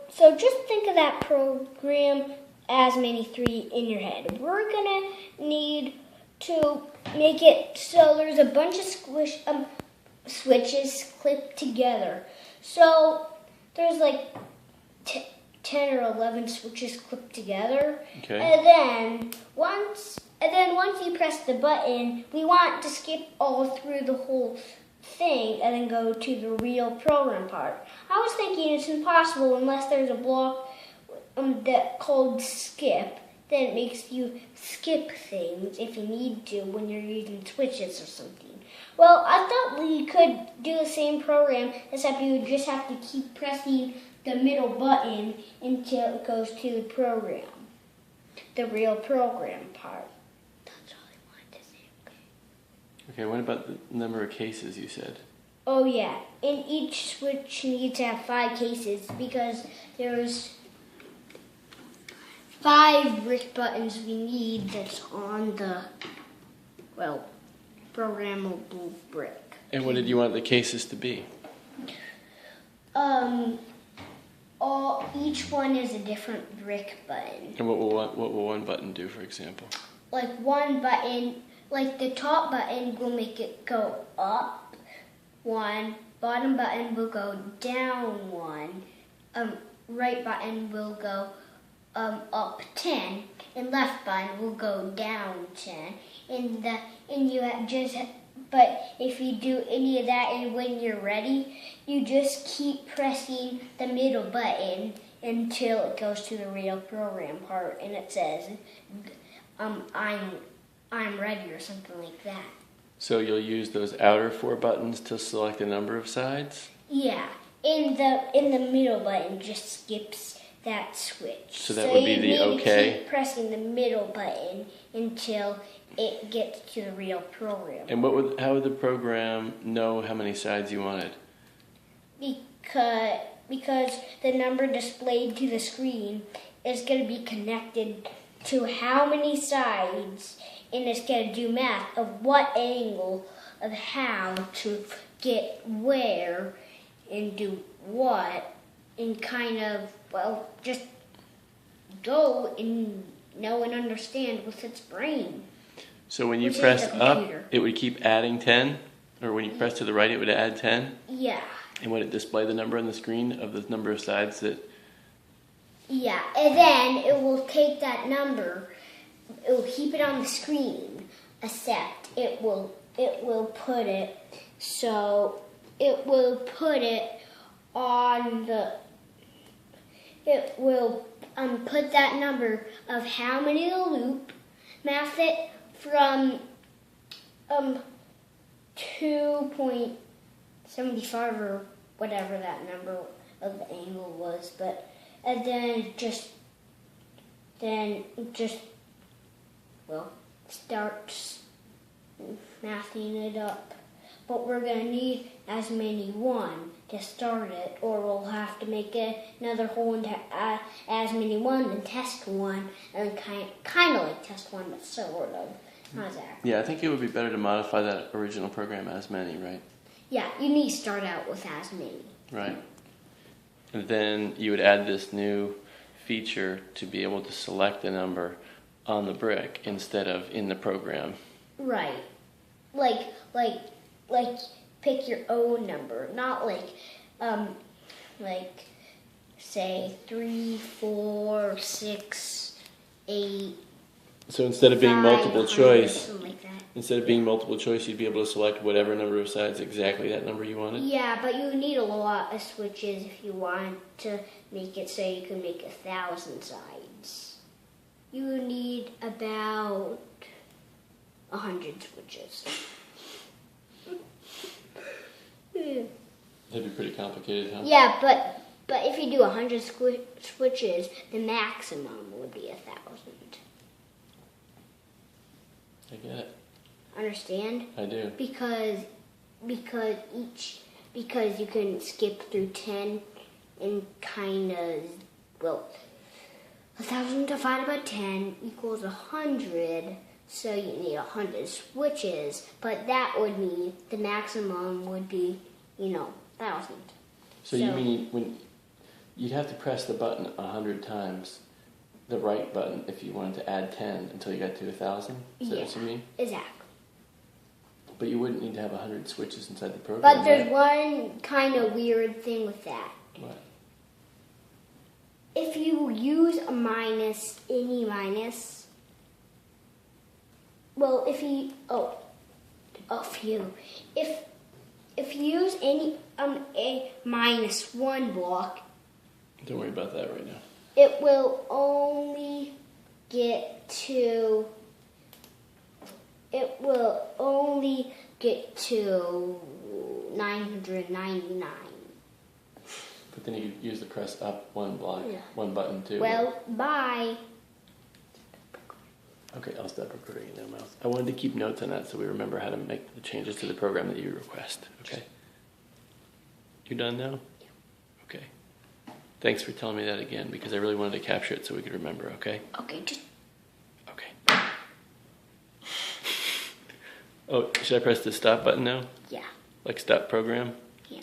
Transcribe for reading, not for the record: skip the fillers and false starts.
So just think of that program as many 3 in your head. We're gonna need to make it so there's a bunch of switches clipped together. So there's like 10 or 11 switches clipped together. Okay. And then once you press the button, we want to skip all through the whole thing and then go to the real program part. I was thinking it's impossible unless there's a block that called skip. Then it makes you skip things if you need to when you're using switches or something. Well, I thought we could do the same program, except you would just have to keep pressing the middle button until it goes to the program, the real program part. That's all I wanted to say, okay? Okay, what about the number of cases you said? Oh yeah, and each switch needs to have 5 cases because there's 5 brick buttons we need that's on the, well, programmable brick. And what did you want the cases to be? Each one is a different brick button. And what will one button do, for example? Like one button, like the top button will make it go up 1, bottom button will go down 1, right button will go up 10, and left button will go down 10. But if you do any of that and when you're ready, you just keep pressing the middle button until it goes to the real program part and it says, I'm ready or something like that. So you'll use those outer 4 buttons to select a number of sides? Yeah, in the middle button just skips that switch. So that would be the OK? You need to keep pressing the middle button until it gets to the real program. And how would the program know how many sides you wanted? Because the number displayed to the screen is going to be connected to how many sides, and it's going to do math of what angle of how to get where and do what, and kind of, well, just go and know and understand with its brain. So when you press up, it would keep adding 10? Or when you press to the right, it would add 10? Yeah. And would it display the number on the screen of the number of sides that... Yeah, and then it will take that number, it will keep it on the screen, except it will put it, so it will put it on the, it will put that number of how many to loop, math it from 2.75 or whatever that number of the angle was, but and then just starts mathing it up. But we're gonna need as many 1 to start it, or we'll have to make another hole into as many 1 and test 1, and kind of like test 1, but sort of. Not exactly. Yeah, I think it would be better to modify that original program as many, right? Yeah, you need to start out with as many. Right. And then you would add this new feature to be able to select the number on the brick instead of in the program. Right. Like pick your own number, not like say 3, 4, 6, 8. So instead of being multiple choice, like that. Instead of being multiple choice, you'd be able to select whatever number of sides, exactly that number you wanted? Yeah, but you need a lot of switches if you want to make it so you can make 1,000 sides. You need about 100 switches. That'd be pretty complicated, huh? Yeah, but if you do 100 switches, the maximum would be 1,000. I get it. Understand? I do. Because you can skip through 10 and kind of, well, 1,000 divided by 10 equals 100, so you need 100 switches, but that would mean the maximum would be, 1,000. So you mean You'd have to press the button 100 times, the right button, if you wanted to add 10 until you got to 1,000. Is that what you mean? Exactly. But you wouldn't need to have 100 switches inside the program. But there's right? one kind of weird thing with that. What? If you use a minus, any minus, well, if you use any a -1 block, Don't worry about that right now. it will only get to 999. But then you use the press up one block, Yeah. one button too. Well, bye. Okay, I'll stop recording it now, Miles. I wanted to keep notes on that so we remember how to make the changes to the program that you request. Okay. You done now? Yeah. Okay. Thanks for telling me that again because I really wanted to capture it so we could remember, okay? Okay, just Okay. Oh, should I press the stop button now? yeah. Like stop program? Yeah.